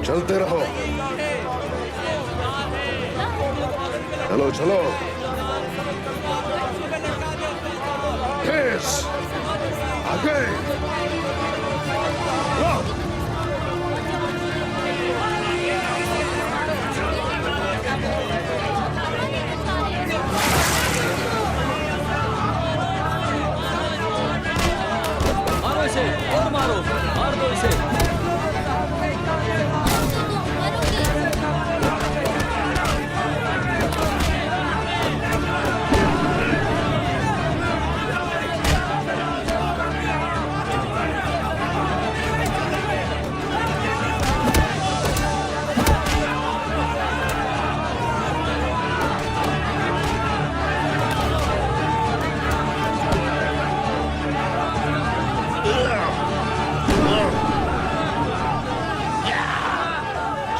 चलते रहो। चलो चलो। तेज आगे। मारो इसे और मारो, मार दो इसे।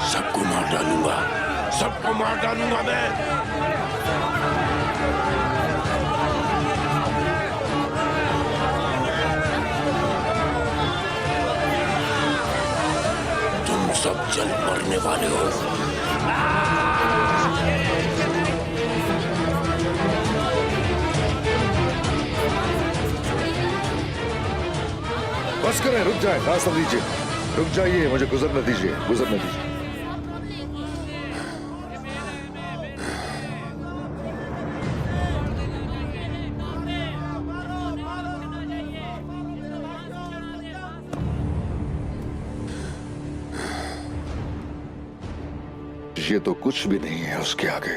सबको मार डालूंगा, सबको मार डालूंगा मैं। तुम सब जल मरने वाले हो। बस करें, रुक जाए, रास्ता दीजिए। रुक जाइए, मुझे गुजरने दीजिए, गुजरने दीजिए। ये तो कुछ भी नहीं है उसके आगे।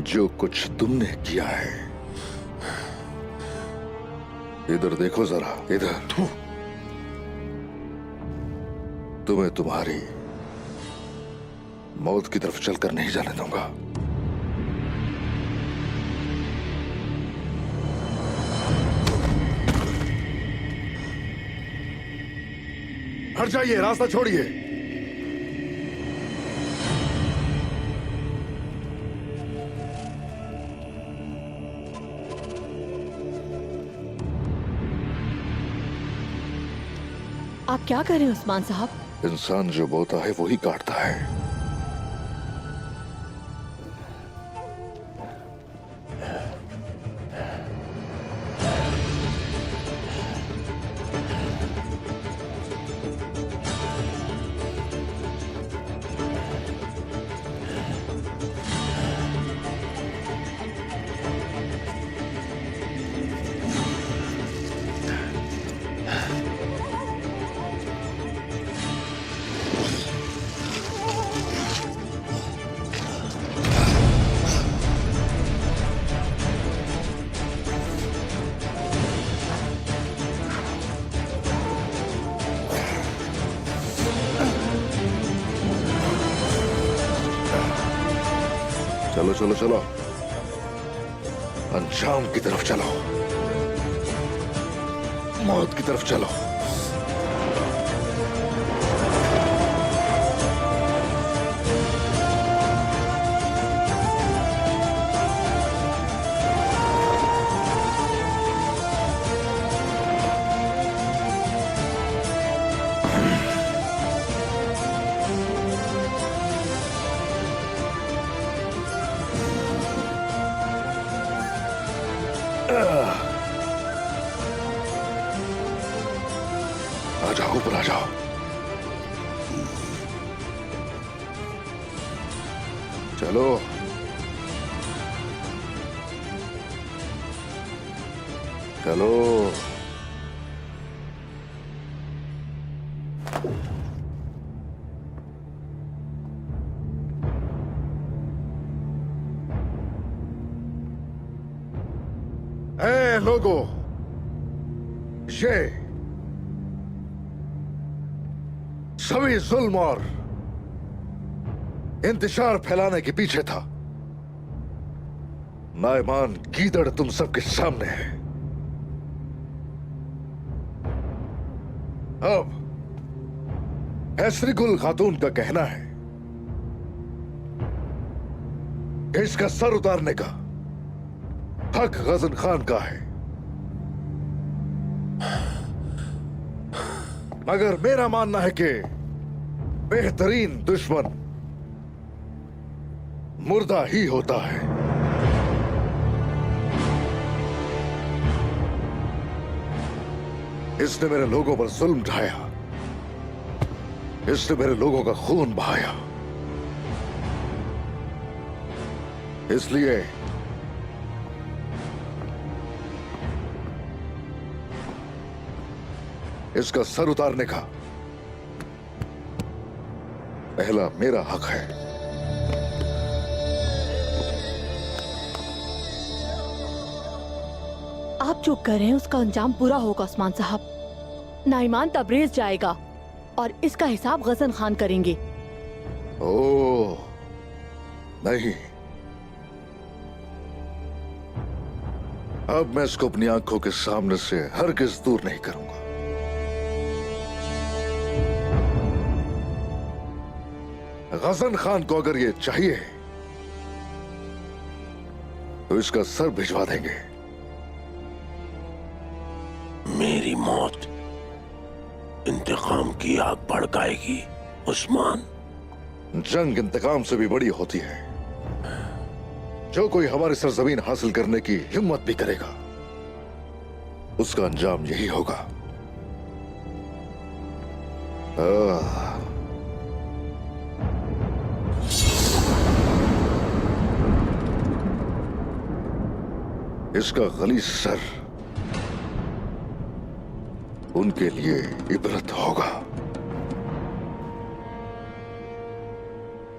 जो कुछ तुमने किया है। इधर देखो जरा, इधर। तुम्हें तुम्हारी मौत की तरफ चलकर नहीं जाने दूंगा। हट जाइए, रास्ता छोड़िए। आप क्या कर रहे हैं उस्मान साहब? इंसान जो बोता है वही काटता है। चलो चलो चलो, अंजाम की तरफ चलो, मौत की तरफ चलो। आ जाओ, ऊपर आ जाओ। चलो चलो। ए लोगों, ये सभी जुल्म और इंतशार फैलाने के पीछे था। नाइमान गीदड़ तुम सबके सामने है। अब हैसरीगुल खातून का कहना है कि इसका सर उतारने का हक गजन खान का है। मगर मेरा मानना है कि बेहतरीन दुश्मन मुर्दा ही होता है। इसने मेरे लोगों पर जुल्म ढाया, इसने मेरे लोगों का खून बहाया, इसलिए इसका सर उतारने का पहला मेरा हक है। आप जो कर रहे हैं उसका अंजाम बुरा होगा उस्मान साहब। नाइमान तबरेज जाएगा और इसका हिसाब गजन खान करेंगे। ओह नहीं, अब मैं इसको अपनी आंखों के सामने से हरगिज दूर नहीं करूंगा। गजन खान को अगर ये चाहिए तो इसका सर भिजवा देंगे। मेरी मौत इंतकाम की आग भड़काएगी उस्मान। जंग इंतकाम से भी बड़ी होती है। जो कोई हमारी सरजमीन हासिल करने की हिम्मत भी करेगा उसका अंजाम यही होगा। इसका गलीज सर उनके लिए इबरत होगा।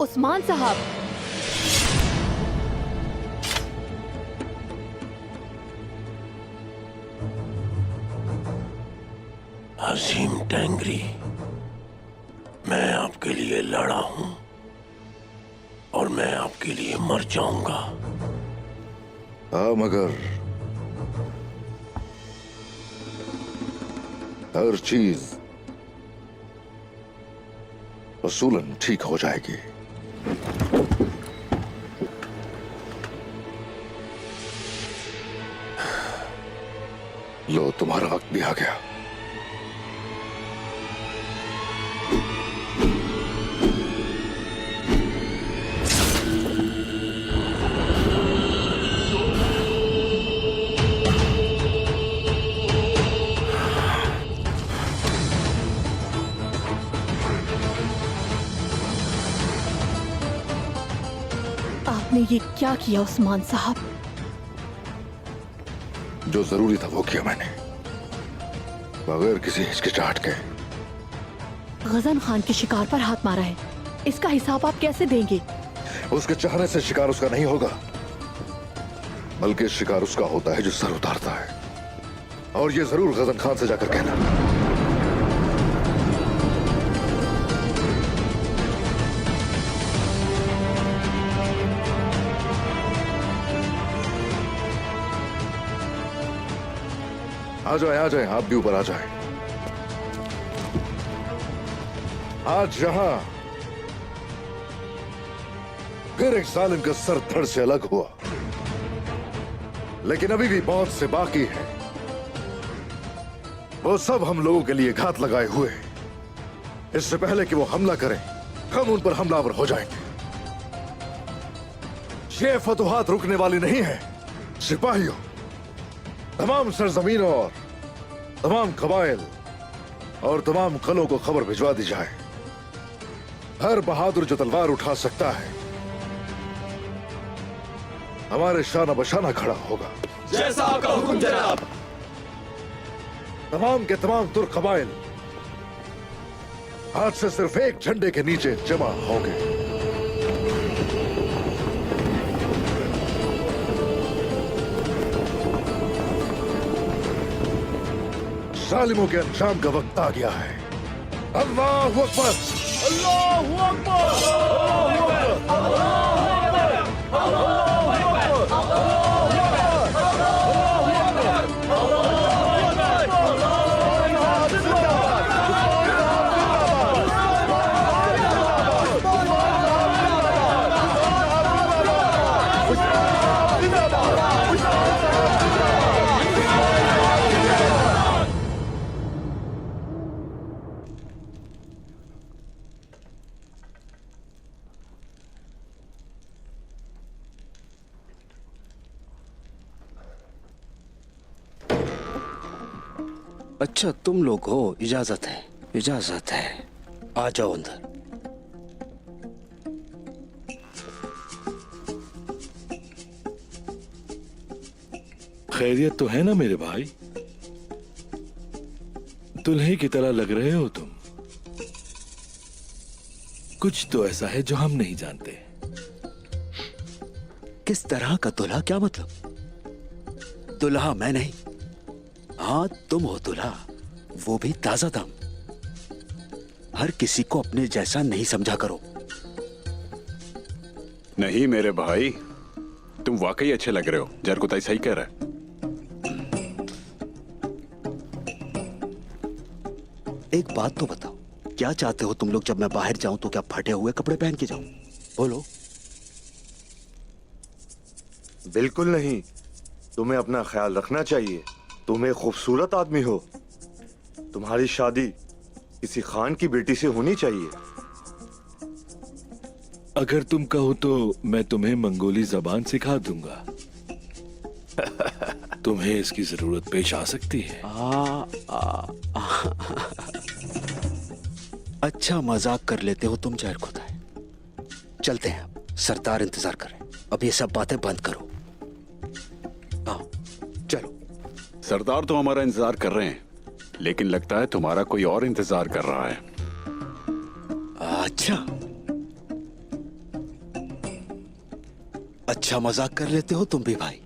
उस्मान साहब, हसीम टेंगरी, मैं आपके लिए लड़ा हूं और मैं आपके लिए मर जाऊंगा। हाँ, मगर हर चीज वसूलन ठीक हो जाएगी। लो, तुम्हारा वक्त भी आ गया। आपने ये क्या किया उस्मान साहब? जो जरूरी था वो किया मैंने, बगैर किसी हिचकिचाहट के। गजन खान के शिकार पर हाथ मारा है, इसका हिसाब आप कैसे देंगे? उसके चाहने से शिकार उसका नहीं होगा, बल्कि शिकार उसका होता है जो सर उतारता है। और ये जरूर गजन खान से जाकर कहना। आ जाए, आप भी ऊपर आ जाए। आज यहां फिर एक जालिम का सर धड़ से अलग हुआ, लेकिन अभी भी बहुत से बाकी है। वो सब हम लोगों के लिए घात लगाए हुए हैं। इससे पहले कि वो हमला करें, हम उन पर हमलावर हो जाएंगे। ये फतुहात रुकने वाली नहीं है। सिपाहियों, तमाम सरजमीनों और तमाम कबाइल और तमाम कलों को खबर भिजवा दी जाए। हर बहादुर जो तलवार उठा सकता है हमारे शाना बशाना खड़ा होगा। जैसा आपका हुक्म जनाब। तमाम के तमाम तुर्क कबाइल आज से सिर्फ एक झंडे के नीचे जमा होंगे। जालिमों के अंजाम का वक्त आ गया है। अल्लाहु अकबर, अल्लाहु अकबर, अल्लाहु अकबर, अल्लाहु अच्छा तुम लोग हो, इजाजत है, इजाजत है। आ जाओ अंदर। खैरियत तो है ना मेरे भाई? दुल्हे की तरह लग रहे हो तुम। कुछ तो ऐसा है जो हम नहीं जानते। किस तरह का दुल्हा? क्या मतलब? दुल्हा मैं नहीं, हाँ तुम हो दुल्हा, वो भी ताजा दम। हर किसी को अपने जैसा नहीं समझा करो। नहीं मेरे भाई, तुम वाकई अच्छे लग रहे हो। जरकुताई सही कह रहा है। एक बात तो बताओ, क्या चाहते हो तुम लोग? जब मैं बाहर जाऊं तो क्या फटे हुए कपड़े पहन के जाऊं? बोलो। बिल्कुल नहीं, तुम्हें अपना ख्याल रखना चाहिए। तुम एक खूबसूरत आदमी हो। तुम्हारी शादी किसी खान की बेटी से होनी चाहिए। अगर तुम कहो तो मैं तुम्हें मंगोली जबान सिखा दूंगा। तुम्हें इसकी जरूरत पेश आ सकती है। अच्छा मजाक कर लेते हो तुम जरकुताई। चलते हैं, सरदार इंतजार कर रहे हैं। अब ये सब बातें बंद करो। आओ चलो। सरदार तो हमारा इंतजार कर रहे हैं, लेकिन लगता है तुम्हारा कोई और इंतजार कर रहा है। अच्छा अच्छा मजाक कर लेते हो तुम भी भाई।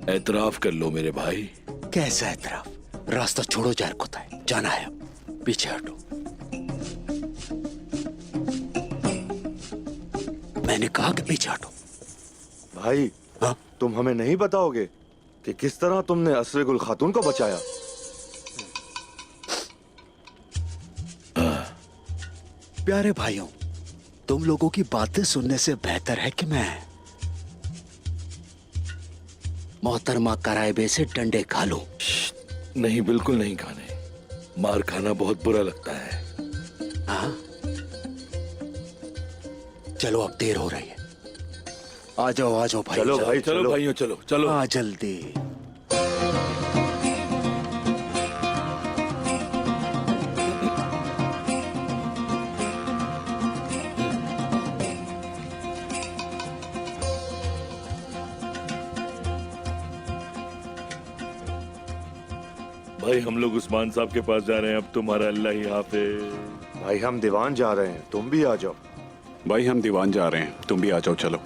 एतराफ कर लो मेरे भाई। कैसा एतराफ? रास्ता छोड़ो जरकुताई, जाना है अब। पीछे हटो। मैंने कहा कि पीछे हटो। भाई, हाँ? तुम हमें नहीं बताओगे कि किस तरह तुमने असरे गुल खातून को बचाया? प्यारे भाइयों, तुम लोगों की बातें सुनने से बेहतर है कि मैं मोहतरमा करायबे से डंडे खा लूं। नहीं, बिल्कुल नहीं खाने। मार खाना बहुत बुरा लगता है। हाँ? चलो अब देर हो रही है। आ जाओ भाई। चलो भाई, चलो भाइयों, चलो चलो। हाँ जल्दी। भाई हम लोग उस्मान साहब के पास जा रहे हैं। अब तुम्हारा अल्लाह ही हाफिज। भाई हम दीवान जा रहे हैं, तुम भी आ जाओ। भाई हम दीवान जा रहे हैं, तुम भी आ जाओ। चलो।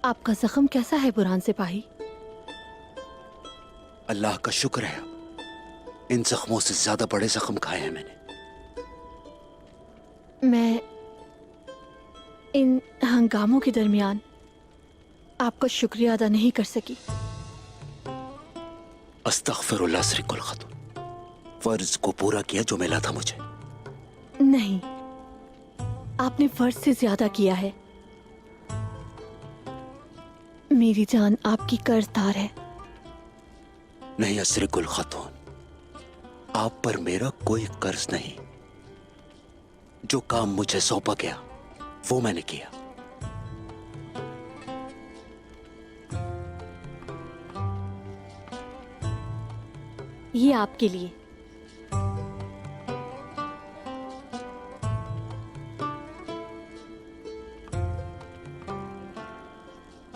आपका जख्म कैसा है बुरहान सिपाही? अल्लाह का शुक्र है, इन जख्मों से ज्यादा बड़े जख्म खाए हैं मैंने। मैं इन हंगामों के दरमियान आपका शुक्रिया अदा नहीं कर सकी। अस्तगफिरुल्लाह सरीकुल खातून, फर्ज को पूरा किया जो मिला था मुझे। नहीं, आपने फर्ज से ज्यादा किया है। मेरी जान आपकी कर्जदार है। नहीं असरीकुल खातून, आप पर मेरा कोई कर्ज नहीं। जो काम मुझे सौंपा गया वो मैंने किया। ये आपके लिए।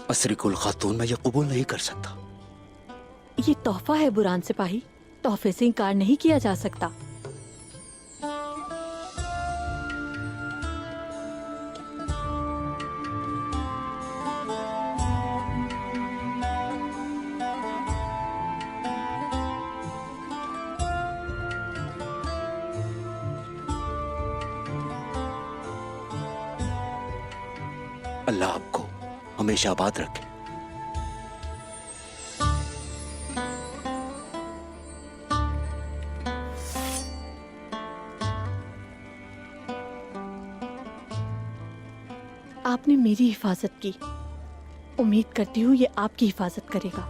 असरीकुल खातून, मैं ये कबूल नहीं कर सकता। ये तोहफा है बुरहान सिपाही, तोहफे से इनकार नहीं किया जा सकता। अल्लाह आपको हमेशा आबाद रखे। आपने मेरी हिफाजत की, उम्मीद करती हूँ ये आपकी हिफाजत करेगा।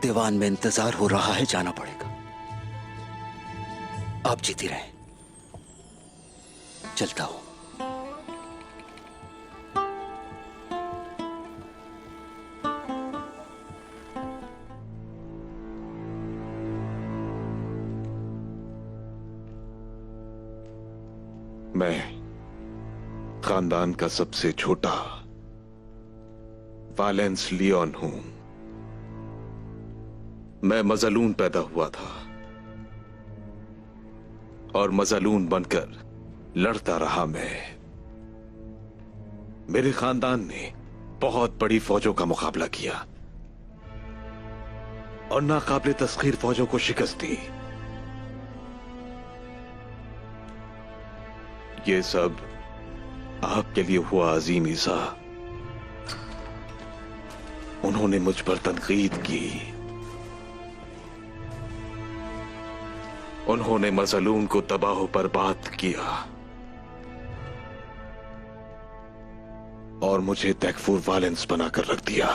दीवान में इंतजार हो रहा है, जाना पड़ेगा। आप जीती रहे, चलता हूं। मैं खानदान का सबसे छोटा वालेंस लियोन हूं। मैं मजलून पैदा हुआ था और मजलून बनकर लड़ता रहा मैं। मेरे खानदान ने बहुत बड़ी फौजों का मुकाबला किया और नाकाबिले तस्खीर फौजों को शिकस्त दी। ये सब आपके लिए हुआ अजीम ईसा। उन्होंने मुझ पर तनकीद की, उन्होंने मजलूम को तबाह बर्बाद किया और मुझे तकफूर वालेंस बनाकर रख दिया।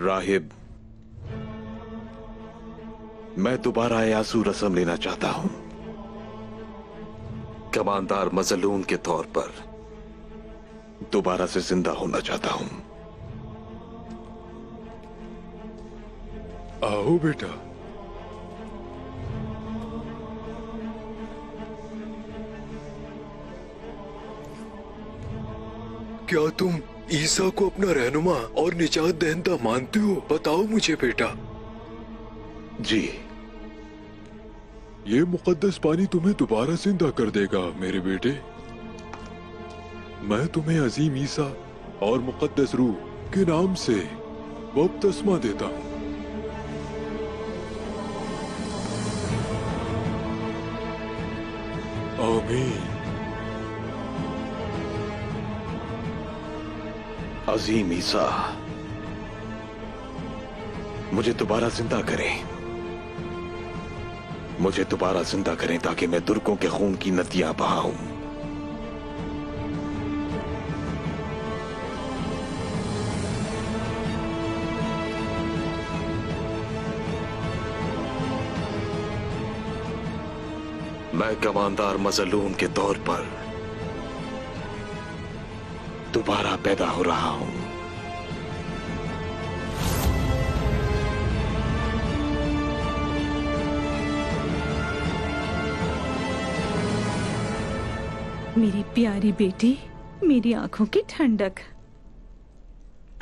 राहिब, मैं दोबारा यासू रस्म लेना चाहता हूं। कमांदार मजलूम के तौर पर दोबारा से जिंदा होना चाहता हूं। आओ बेटा। क्या तुम ईसा को अपना रहनुमा और निजात दहिंदा मानते हो? बताओ मुझे बेटा। जी। ये मुकद्दस पानी तुम्हें दोबारा जिंदा कर देगा मेरे बेटे। मैं तुम्हें अजीम ईसा और मुकद्दस रूह के नाम से बपतिस्मा देता हूँ। आमीन। अजीम ईसा, मुझे दोबारा जिंदा करें। मुझे दोबारा जिंदा करें ताकि मैं तुर्कों के खून की नदियां बहाऊं। मैं कमांदार मजलूम के तौर पर दोबारा पैदा हो रहा हूं। मेरी प्यारी बेटी, मेरी आंखों की ठंडक।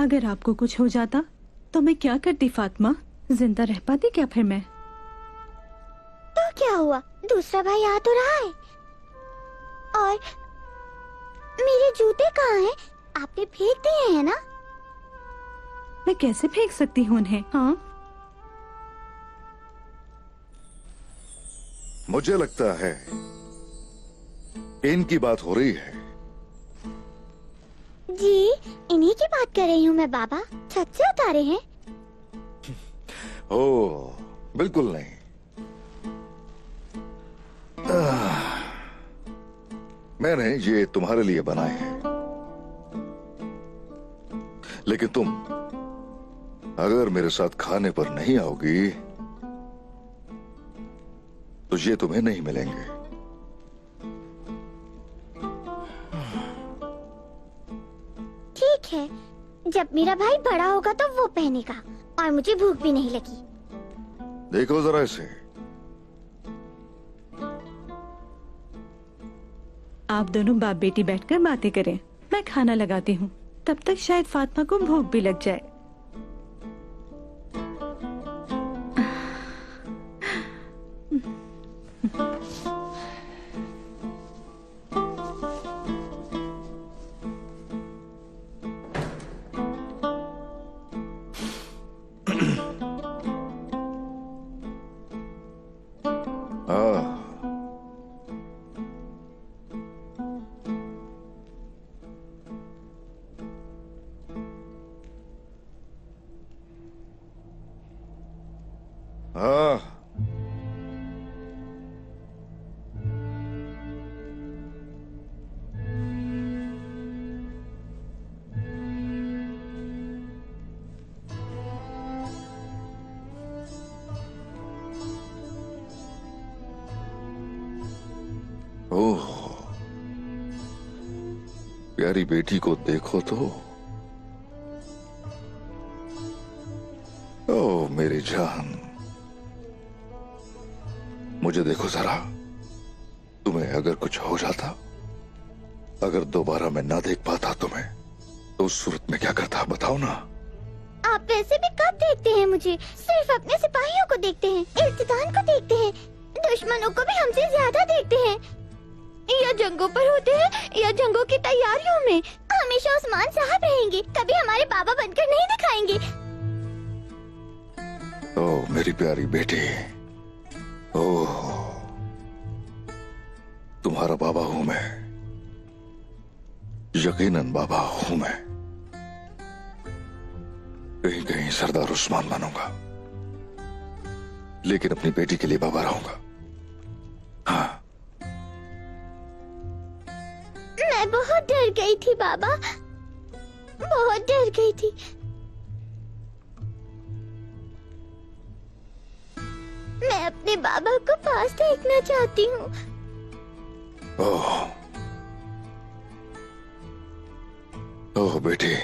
अगर आपको कुछ हो जाता तो मैं क्या करती फातिमा? जिंदा रह पाती क्या फिर मैं? तो क्या हुआ? दूसरा भाई आ तो रहा है। और मेरे जूते कहाँ हैं? आपने फेंक दिए हैं ना? मैं कैसे फेंक सकती हूँ उन्हें? हाँ, मुझे लगता है इनकी बात हो रही है। जी, इन्हीं की बात कर रही हूँ मैं बाबा। छत से उतारे हैं? ओ, बिल्कुल नहीं। मैंने ये तुम्हारे लिए बनाए हैं, लेकिन तुम अगर मेरे साथ खाने पर नहीं आओगी तो ये तुम्हें नहीं मिलेंगे। ठीक है, जब मेरा भाई बड़ा होगा तो वो पहनेगा और मुझे भूख भी नहीं लगी। देखो जरा इसे। आप दोनों बाप बेटी बैठकर बातें करें, मैं खाना लगाती हूँ। तब तक शायद फातिमा को भूख भी लग जाए। प्यारी बेटी को देखो तो। ओ मेरी जान, मुझे देखो जरा। तुम्हें अगर कुछ हो जाता, अगर दोबारा मैं ना देख पाता तुम्हें, तो उस सूरत में क्या करता बताओ ना। आप वैसे भी कब देखते हैं मुझे? सिर्फ अपने सिपाहियों को देखते हैं, इल्तिजाम को देखते हैं, दुश्मनों को भी हमसे ज्यादा देखते हैं। या जंगों पर होते हैं या जंगों की तैयारियों में। हमेशा उस्मान साहब रहेंगे, कभी हमारे बाबा बनकर नहीं दिखाएंगे। ओ मेरी प्यारी बेटी, ओह तुम्हारा बाबा हूं मैं, यकीनन बाबा हूं मैं। कहीं कहीं सरदार उस्मान बनूंगा, लेकिन अपनी बेटी के लिए बाबा रहूंगा। हाँ, मैं बहुत डर गई थी बाबा, बहुत डर गई थी। मैं अपने बाबा को पास देखना चाहती हूँ। ओह ओह बेटी,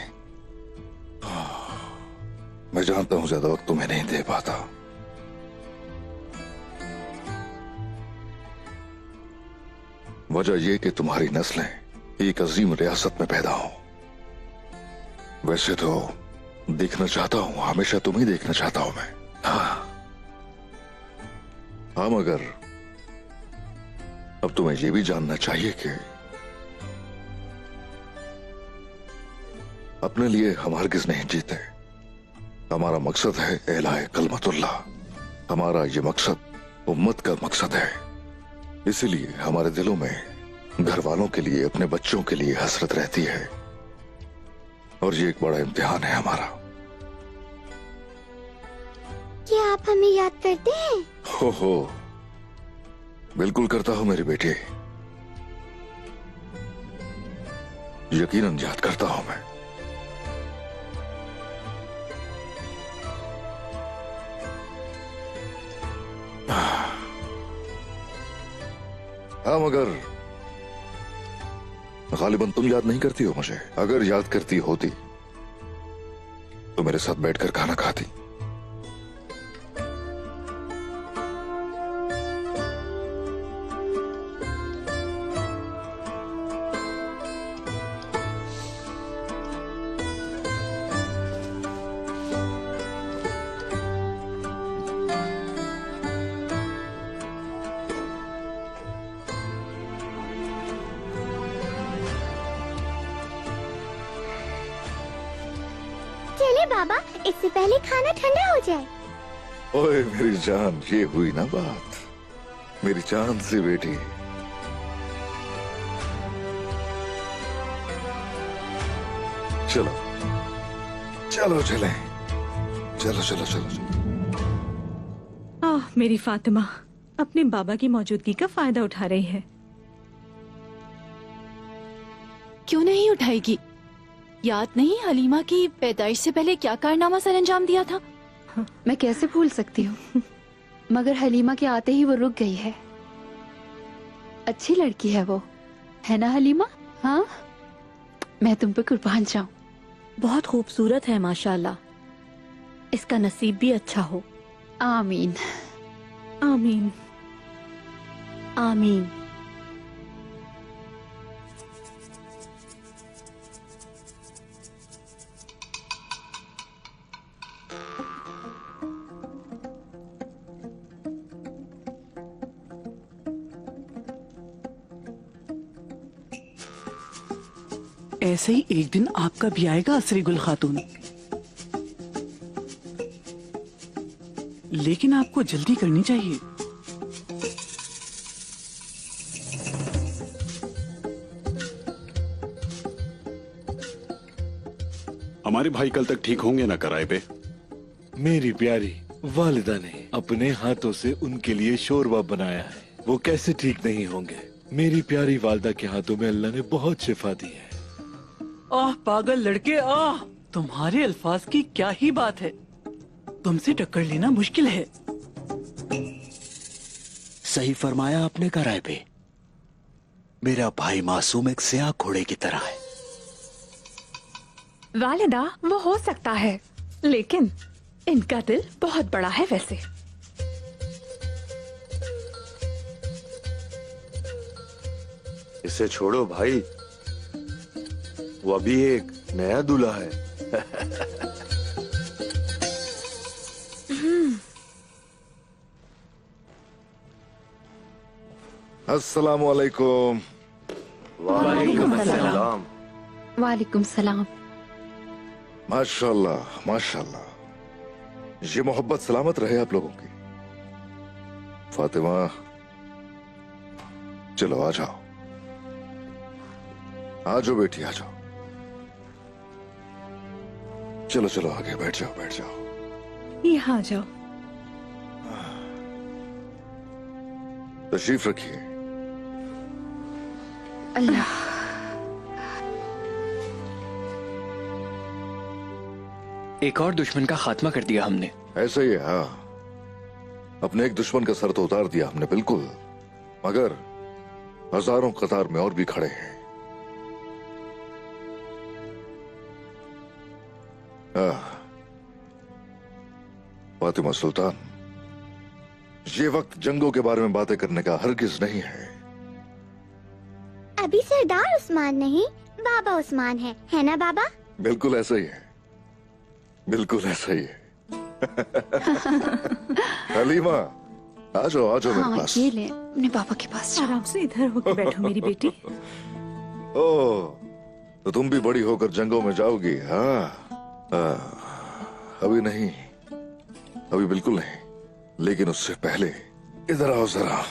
मैं जानता हूं ज्यादा वक्त तुम्हें नहीं दे पाता। वजह यह कि तुम्हारी नस्लें एक अजीम रियासत में पैदा हो। वैसे तो देखना चाहता हूं, हमेशा तुम्हें देखना चाहता हूं मैं। हाँ मगर अब तुम्हें यह भी जानना चाहिए कि अपने लिए हम हरगिज नहीं जीते। हमारा मकसद है एलाए कलमतुल्लाह। हमारा ये मकसद उम्मत का मकसद है। इसीलिए हमारे दिलों में घर वालों के लिए, अपने बच्चों के लिए हसरत रहती है। और ये एक बड़ा इम्तिहान है हमारा। क्या आप हमें याद करते हैं? हो बिल्कुल करता हूं मेरी बेटी, यकीनन याद करता हूं मैं। हाँ मगर गालिबन तुम याद नहीं करती हो मुझे। अगर याद करती होती तो मेरे साथ बैठकर खाना खाती। चले बाबा, इससे पहले खाना ठंडा हो जाए। ओए मेरी जान, ये हुई ना बात, मेरी जान सी बेटी। चलो चलो चले, चलो चलो चलो चलो। आह, मेरी फातिमा अपने बाबा की मौजूदगी का फायदा उठा रही है। क्यों नहीं उठाएगी? याद नहीं हलीमा की पैदाइश से पहले क्या कारनामा सर अंजाम दिया था? मैं कैसे भूल सकती हूँ, मगर हलीमा के आते ही वो रुक गई है। अच्छी लड़की है वो, है ना हलीमा? हाँ, मैं तुम पे कुर्बान जाऊं। बहुत खूबसूरत है माशाल्लाह। इसका नसीब भी अच्छा हो। आमीन आमीन आमीन। ऐसे ही एक दिन आपका भी आएगा असरी गुल खातून, लेकिन आपको जल्दी करनी चाहिए। हमारे भाई कल तक ठीक होंगे ना कराए पे? मेरी प्यारी वालिदा ने अपने हाथों से उनके लिए शोरबा बनाया है, वो कैसे ठीक नहीं होंगे? मेरी प्यारी वालिदा के हाथों में अल्लाह ने बहुत शिफा दी है। आह पागल लड़के, आह तुम्हारे अल्फाज की क्या ही बात है, तुमसे टक्कर लेना मुश्किल है। सही फरमाया आपने कराए पे। मेरा भाई मासूम एक स्याह घोड़े की तरह है, वालिदा वो हो सकता है, लेकिन इनका दिल बहुत बड़ा है वैसे। इसे छोड़ो भाई, वो अभी एक नया दूल्हा है। अस्सलामु अलैकुम। वालेकुम सलाम। वालेकुम सलाम। माशाल्लाह माशाल्लाह, ये मोहब्बत सलामत रहे आप लोगों की। फातिमा चलो आ जाओ, आ जाओ बेटी आ जाओ। चलो चलो आगे बैठ जाओ बैठ जाओ। यहाँ जाओ। तशरीफ रखिए। अल्लाह। एक और दुश्मन का खात्मा कर दिया हमने। ऐसा ही है, हाँ। अपने एक दुश्मन का सर तो उतार दिया हमने, बिल्कुल, मगर हजारों कतार में और भी खड़े हैं। फातिमा सुल्तान, ये वक्त जंगों के बारे में बातें करने का हरगिज नहीं है। अभी सरदार उस्मान नहीं, बाबा उस्मान है ना बाबा? बिल्कुल ऐसा ही है, बिल्कुल ऐसा ही है। हलीमा आ जाओ मेरे हाँ, पास। ये ले अपने पापा के पास। आराम से इधर होकर बैठो मेरी बेटी। ओ, तो तुम भी बड़ी होकर जंगों में जाओगी? हाँ, अभी नहीं, अभी बिल्कुल नहीं, लेकिन उससे पहले इधर आओ जरा।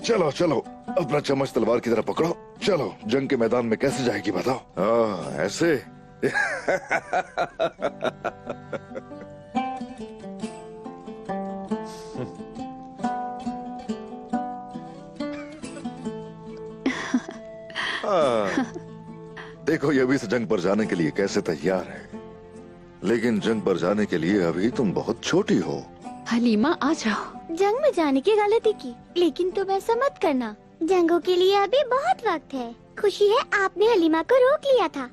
चलो चलो, अपना चम्मच तलवार की तरह पकड़ो। चलो, जंग के मैदान में कैसे जाएगी बताओ? हाँ, ऐसे। देखो, ये अभी से जंग पर जाने के लिए कैसे तैयार है, लेकिन जंग पर जाने के लिए अभी तुम बहुत छोटी हो। हलीमा आ जाओ। जंग में जाने की गलती की, लेकिन तुम ऐसा मत करना। जंगों के लिए अभी बहुत वक्त है। खुशी है आपने हलीमा को रोक लिया था।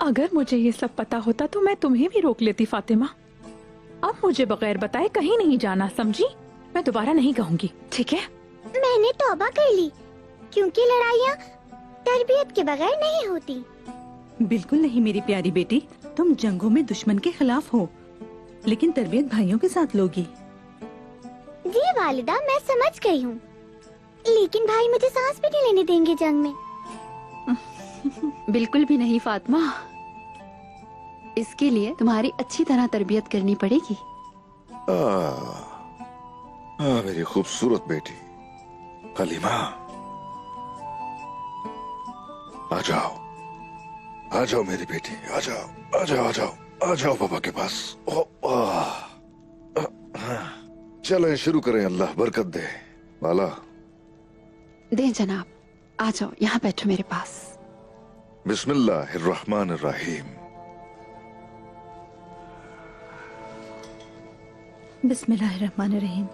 अगर मुझे ये सब पता होता तो मैं तुम्हें भी रोक लेती फातिमा। अब मुझे बगैर बताए कहीं नहीं जाना, समझी? मैं दोबारा नहीं कहूँगी, ठीक है? मैंने तौबा कर ली, क्योंकि लड़ाइयाँ तरबियत के बगैर नहीं होती। बिल्कुल नहीं मेरी प्यारी बेटी, तुम जंगों में दुश्मन के खिलाफ हो, लेकिन तरबियत भाइयों के साथ लोगी। जी वालिदा, मैं समझ गई हूँ, लेकिन भाई मुझे सांस भी नहीं लेने देंगे जंग में। बिल्कुल भी नहीं फातिमा, इसके लिए तुम्हारी अच्छी तरह तरबियत करनी पड़ेगी। मेरी खूबसूरत बेटी हलीमा, आ जाओ, आ जाओ मेरी बेटी, आ जाओ, आ जाओ, आ जाओ, आ जाओ पापा के पास। चलें शुरू करें, अल्लाह बरकत दे। बाला दे जनाब, आ जाओ यहाँ बैठो मेरे पास। बिस्मिल्लाहिर्रहमानिर्रहीम। बिस्मिल्लाहिर्रहमानिर्रहीम।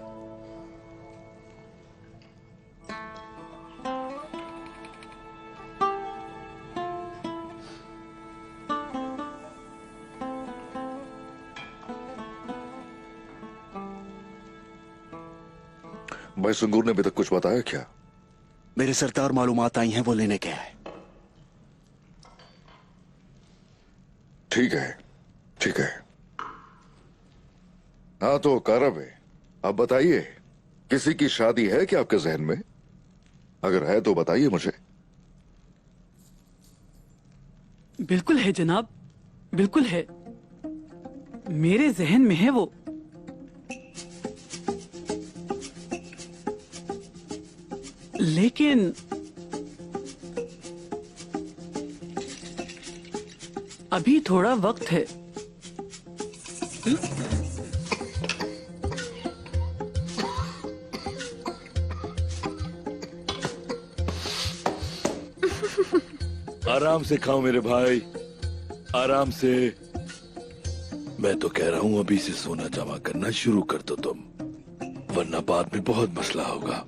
भाई संगूर ने अभी तक कुछ बताया क्या? मेरे सरदार मालूमात आई हैं, वो लेने गया है। ठीक है, ठीक है। हाँ तो कारब है, आप बताइए, किसी की शादी है क्या आपके जहन में? अगर है तो बताइए मुझे। बिल्कुल है जनाब, बिल्कुल है, मेरे जहन में है वो। लेकिन अभी थोड़ा वक्त है। आराम से खाओ मेरे भाई, आराम से। मैं तो कह रहा हूं अभी से सोना जमा करना शुरू कर दो तुम, वरना बाद में बहुत मसला होगा।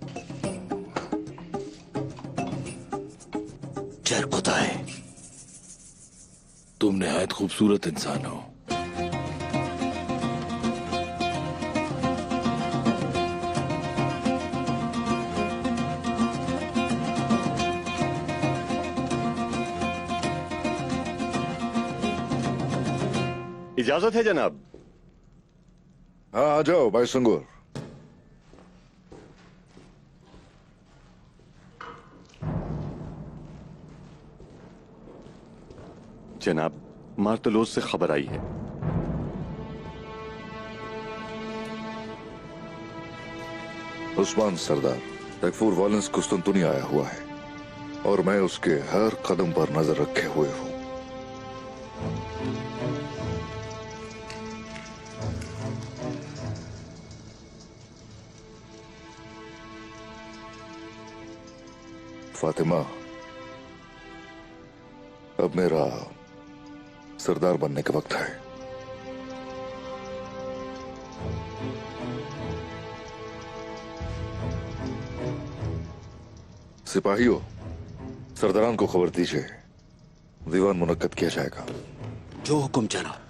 जर खुदा है, तुम निहायत खूबसूरत इंसान हो। इजाजत है जनाब। हाँ आ जाओ भाई संगूर। जनाब, मार्तलोस से खबर आई है। उस्मान सरदार तैफूर वॉलेंस कुस्तुनतुनी आया हुआ है और मैं उसके हर कदम पर नजर रखे हुए हूं। फातिमा, अब मेरा सरदार बनने का वक्त है। सिपाहियों, सरदारान को खबर दीजिए, दीवान मुनक्कद किया जाएगा। जो हुक्म जनाब।